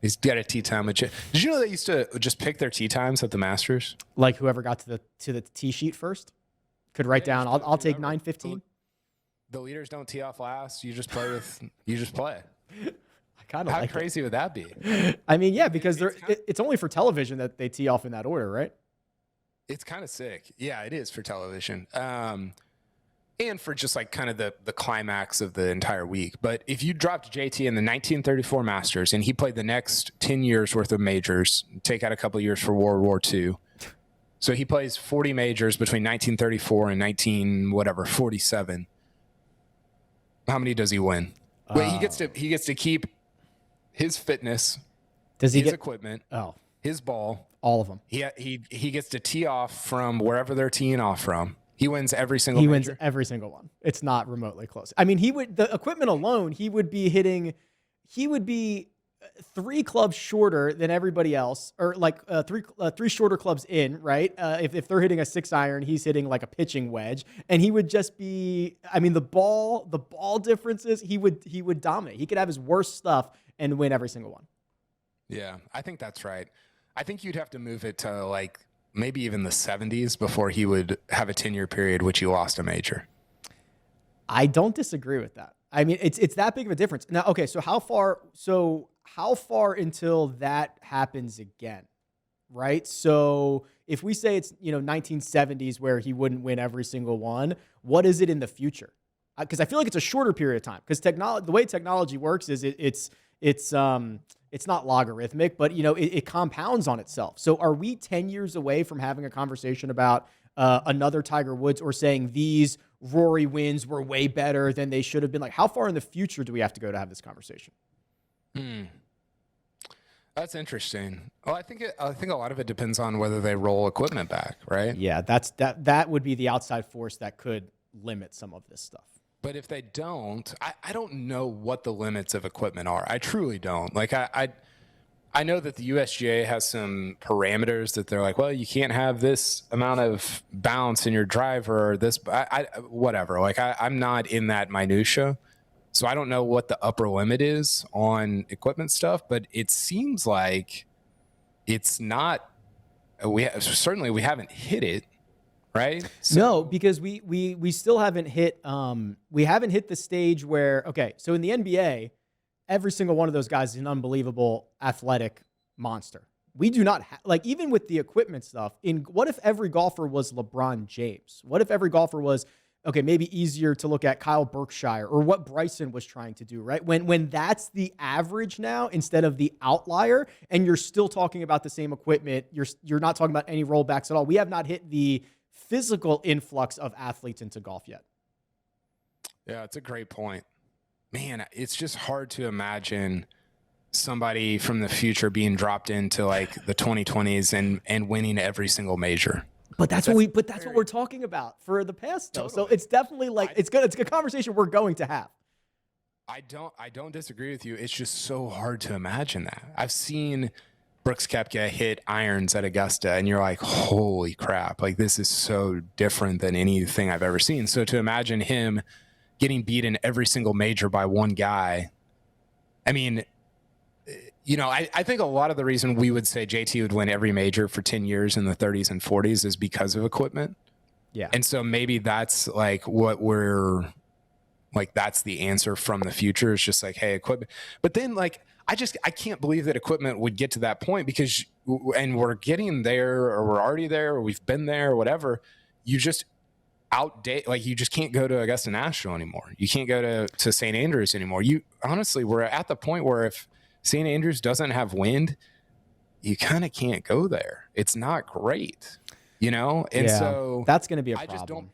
He's got a tee time with. Did you know they used to just pick their tee times at the Masters?
Like whoever got to the tee sheet first could write down. I'll take 9:15.
The leaders don't tee off last. You just play You just play.
How
crazy would that be?
I mean, yeah, because it's only for television that they tee off in that order, right?
It's kind of sick. Yeah, it is for television. And for just kind of the climax of the entire week. But if you dropped JT in the 1934 Masters and he played the next 10 years worth of majors, take out a couple of years for World War II. So he plays 40 majors between 1934 and 47. How many does he win? Wait, he gets to keep his fitness, his equipment, his ball,
all of them.
He gets to tee off from wherever they're teeing off from. He wins every single major.
Wins every single one. It's not remotely close. I mean, the equipment alone, he would be 3 clubs shorter than everybody else, or three shorter clubs in, right? If they're hitting a 6-iron, he's hitting a pitching wedge, and he would just be. I mean, the ball differences. He would dominate. He could have his worst stuff and win every single one.
Yeah, I think that's right. I think you'd have to move it to maybe even the 70s before he would have a 10-year period which he lost a major.
I don't disagree with that. I mean, it's that big of a difference. Now, okay, so how far until that happens again, right? So if we say it's 1970s where he wouldn't win every single one, what is it in the future? because I feel like it's a shorter period of time. Because the way technology works is it's not logarithmic, but it compounds on itself. So are we 10 years away from having a conversation about another Tiger Woods, or saying these Rory wins were way better than they should have been? Like, how far in the future do we have to go to have this conversation?
That's interesting. Well, I think a lot of it depends on whether they roll equipment back, right?
Yeah, that would be the outside force that could limit some of this stuff.
But if they don't, I don't know what the limits of equipment are. I truly don't. Like, I know that the USGA has some parameters that they're like, well, you can't have this amount of bounce in your driver, or this, whatever. Like, I'm not in that minutia, so I don't know what the upper limit is on equipment stuff. But it seems like it's not. We haven't hit it. Right? So,
no, because we still haven't hit the stage where, okay, so in the NBA, every single one of those guys is an unbelievable athletic monster. We do not like, even with the equipment stuff, what if every golfer was LeBron James? What if every golfer was, okay, maybe easier to look at Kyle Berkshire or what Bryson was trying to do, right? When that's the average now instead of the outlier, and you're still talking about the same equipment, you're not talking about any rollbacks at all. We have not hit the physical influx of athletes into golf yet.
Yeah, it's a great point. Man, it's just hard to imagine somebody from the future being dropped into like the 2020s and winning every single major.
But that's what we're talking about for the past, though. Totally. So it's definitely like it's good. It's a conversation we're going to have.
I don't disagree with you. It's just so hard to imagine that. I've seen Brooks Koepka hit irons at Augusta, and you're like, holy crap, like this is so different than anything I've ever seen. So to imagine him getting beat in every single major by one guy, I mean, I think a lot of the reason we would say JT would win every major for 10 years in the 30s and 40s is because of equipment.
Yeah.
And so maybe that's like what we're like, that's the answer from the future. It's just like, hey, equipment. But then like, I can't believe that equipment would get to that point, because, and we're getting there, or we're already there, or we've been there, or whatever. You just outdate, like you just can't go to Augusta National anymore. You can't go to St. Andrews anymore. We're at the point where if St. Andrews doesn't have wind, you kind of can't go there. It's not great, And
yeah,
so
that's going to be a problem.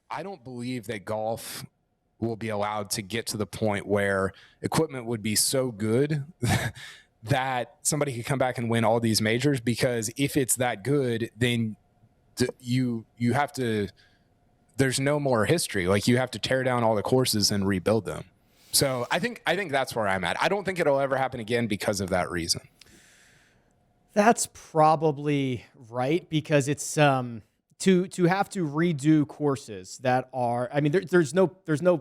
I don't believe that golf will be allowed to get to the point where equipment would be so good that somebody could come back and win all these majors, because if it's that good, then you have to, there's no more history. Like you have to tear down all the courses and rebuild them. So I think that's where I'm at. I don't think it'll ever happen again because of that reason.
That's probably right, because it's to have to redo courses that are, I mean, there's no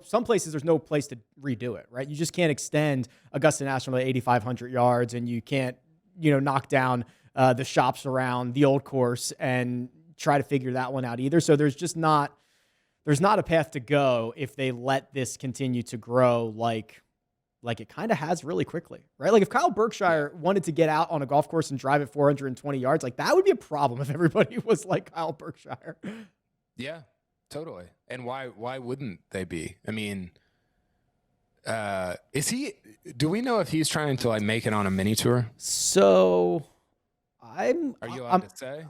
some places there's no place to redo it, right? You just can't extend Augusta National to 8,500 yards, and you can't knock down the shops around the old course and try to figure that one out either. So there's not a path to go if they let this continue to grow like it kind of has really quickly, right? Like if Kyle Berkshire wanted to get out on a golf course and drive at 420 yards, like that would be a problem if everybody was like Kyle Berkshire.
Yeah, totally. And why wouldn't they be? I mean, do we know if he's trying to like make it on a mini tour?
So
are you allowed to say?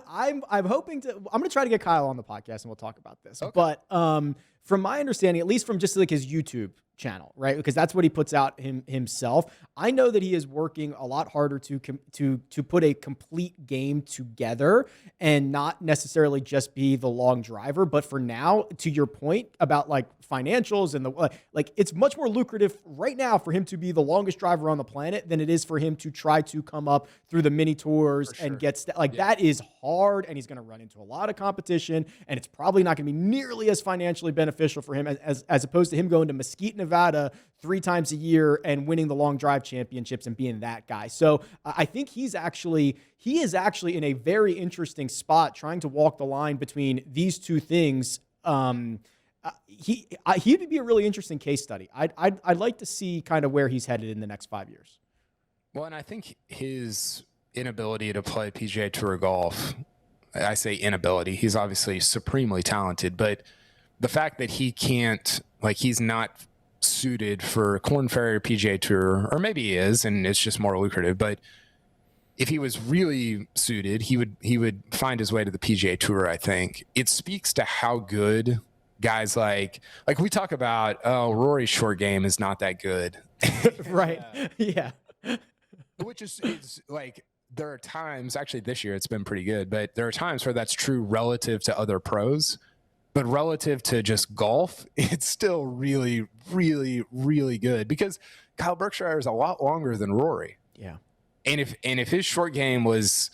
I'm hoping to. I'm going to try to get Kyle on the podcast and we'll talk about this.
Okay.
But from my understanding, at least from just like his YouTube channel, right? Because that's what he puts out himself. I know that he is working a lot harder to put a complete game together and not necessarily just be the long driver. But for now, to your point about like financials and like it's much more lucrative right now for him to be the longest driver on the planet than it is for him to try to come up through the mini tours and get that is hard, and he's going to run into a lot of competition, and it's probably not going to be nearly as financially beneficial for him as opposed to him going to Mesquite, Nevada 3 times a year and winning the long drive championships and being that guy. So I think he is actually in a very interesting spot trying to walk the line between these two things. He would be a really interesting case study. I'd like to see kind of where he's headed in the next 5 years.
Well, and I think his inability to play PGA Tour golf I say inability. He's obviously supremely talented, but the fact that he can't, like, he's not suited for Korn Ferry or PGA Tour, or maybe he is, and it's just more lucrative. But if he was really suited, he would find his way to the PGA Tour. I think it speaks to how good guys like we talk about. Oh, Rory's short game is not that good,
right? Yeah.
Which is like, there are times, actually this year it's been pretty good, but there are times where that's true relative to other pros. But relative to just golf, it's still really, really, really good, because Kyle Berkshire is a lot longer than Rory.
Yeah.
And if his short game was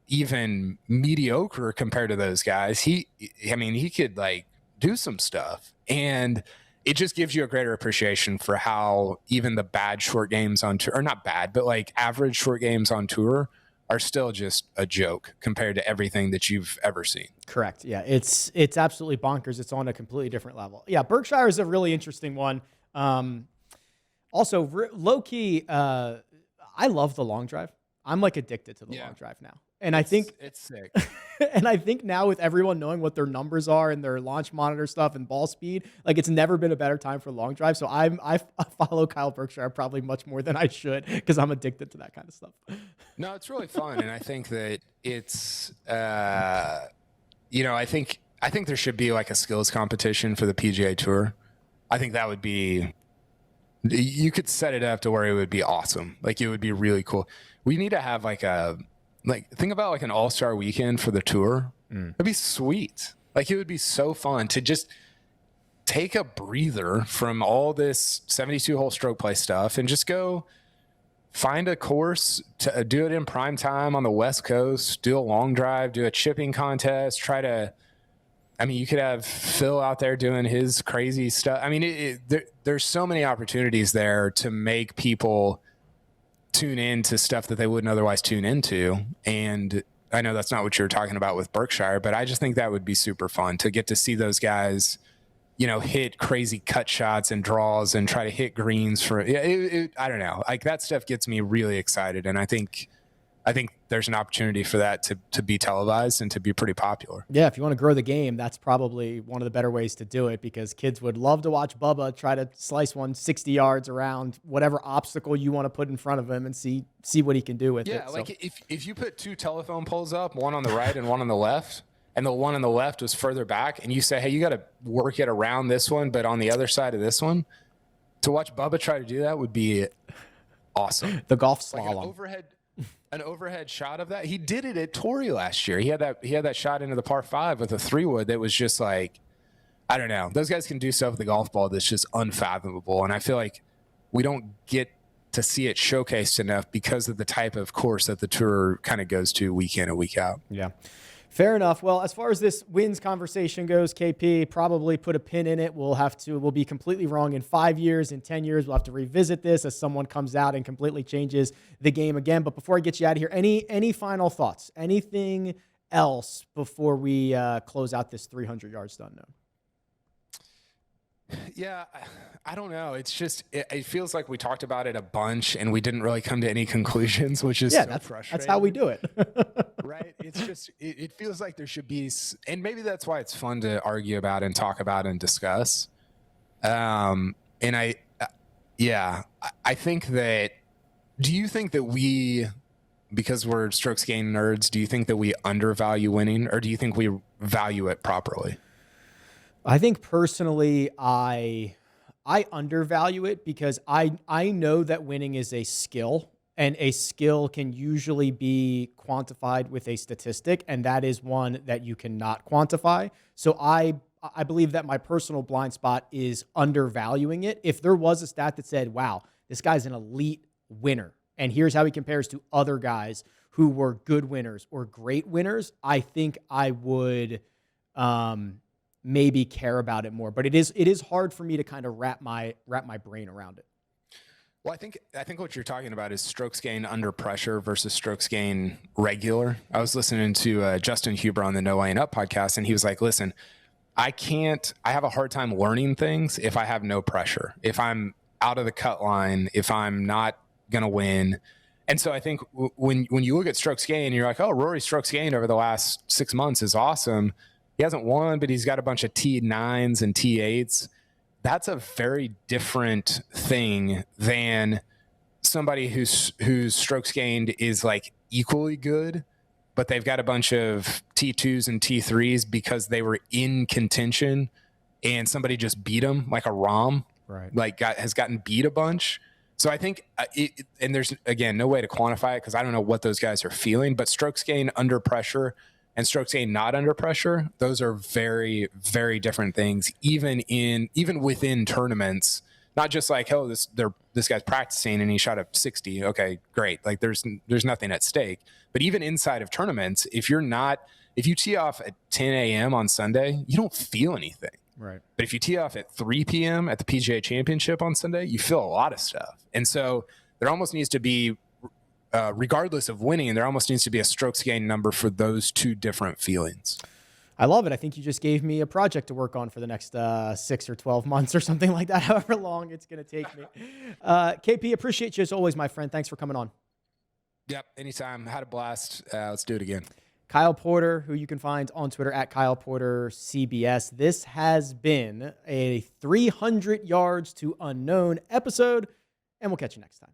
even mediocre compared to those guys, he could like do some stuff. And it just gives you a greater appreciation for how even the bad short games on tour, or not bad, but like average short games on tour, are still just a joke compared to everything that you've ever seen.
Correct. Yeah, it's absolutely bonkers. It's on a completely different level. Yeah, Berkshire is a really interesting one. Also, low key, I love the long drive. I'm like addicted to the long drive now. And I think
it's sick.
And I think now, with everyone knowing what their numbers are and their launch monitor stuff and ball speed, like, it's never been a better time for long drive. So I follow Kyle Berkshire probably much more than I should, because I'm addicted to that kind of stuff.
No, it's really fun. And I think that it's, I think there should be like a skills competition for the PGA Tour. I think that would be, you could set it up to where it would be awesome. Like, it would be really cool. We need to have think about like an all-star weekend for the tour. It'd be sweet. Like, it would be so fun to just take a breather from all this 72 hole stroke play stuff and just go find a course to do it in prime time on the West Coast, do a long drive, do a chipping contest, you could have Phil out there doing his crazy stuff. I mean, there's so many opportunities there to make people tune into stuff that they wouldn't otherwise tune into. And I know that's not what you were talking about with Berkshire, but I just think that would be super fun to get to see those guys, hit crazy cut shots and draws and try to hit greens for, I don't know. Like, that stuff gets me really excited. And I think there's an opportunity for that to be televised and to be pretty popular.
Yeah, if you want to grow the game, that's probably one of the better ways to do it, because kids would love to watch Bubba try to slice one 60 yards around whatever obstacle you want to put in front of him and see what he can do with it.
Yeah, like, if you put two telephone poles up, one on the right and one on the left, and the one on the left was further back, and you say, hey, you got to work it around this one, but on the other side of this one, to watch Bubba try to do that would be awesome.
The golf slalom.
Like an overhead shot of that. He did it at Torrey last year. He had that shot into the par 5 with a 3-wood that was just like, I don't know. Those guys can do stuff with the golf ball that's just unfathomable. And I feel like we don't get to see it showcased enough because of the type of course that the tour kind of goes to week in and week out.
Yeah. Fair enough. Well, as far as this wins conversation goes, KP, probably put a pin in it. We'll be completely wrong in 5 years, in 10 years. We'll have to revisit this as someone comes out and completely changes the game again. But before I get you out of here, any final thoughts? Anything else before we close out this 300 yards to unknown?
Yeah, I don't know. It's just, it feels like we talked about it a bunch and we didn't really come to any conclusions, which is
that's frustrating. That's how we do it.
Right? It's just, it feels like there should be, and maybe that's why it's fun to argue about and talk about and discuss. And I think that, do you think that we, because we're strokes gain nerds, do you think that we undervalue winning, or do you think we value it properly?
I think personally, I undervalue it, because I know that winning is a skill, and a skill can usually be quantified with a statistic, and that is one that you cannot quantify. So I believe that my personal blind spot is undervaluing it. If there was a stat that said, wow, this guy's an elite winner, and here's how he compares to other guys who were good winners or great winners, I think I would maybe care about it more. But it is hard for me to kind of wrap my brain around it.
Well, I think what you're talking about is strokes gain under pressure versus strokes gain regular. I was listening to Justin Huber on the No Laying Up podcast, and he was like, listen, I have a hard time learning things if I have no pressure, if I'm out of the cut line, if I'm not going to win. And so I think when you look at strokes gained, you're like, oh, Rory's strokes gained over the last 6 months is awesome. He hasn't won, but he's got a bunch of T9s and T8s. That's a very different thing than somebody whose strokes gained is like equally good, but they've got a bunch of T2s and T3s because they were in contention and somebody just beat them, like a Rom,
right?
Like has gotten beat a bunch. So I think, and there's, again, no way to quantify it because I don't know what those guys are feeling, but strokes gained under pressure and strokes gained not under pressure, those are very, very different things, even within tournaments. Not just like, oh, this guy's practicing and he shot a 60. Okay, great. Like there's nothing at stake. But even inside of tournaments, if you tee off at 10 a.m. on Sunday, you don't feel anything.
Right.
But if you tee off at 3 p.m. at the PGA Championship on Sunday, you feel a lot of stuff. And so there almost needs to be, regardless of winning, there almost needs to be a strokes gained number for those two different feelings.
I love it. I think you just gave me a project to work on for the next 6 or 12 months or something like that, however long it's going to take me. KP, appreciate you as always, my friend. Thanks for coming on.
Yep, anytime. Had a blast. Let's do it again.
Kyle Porter, who you can find on Twitter at Kyle Porter CBS. This has been a 300 yards to unknown episode, and we'll catch you next time.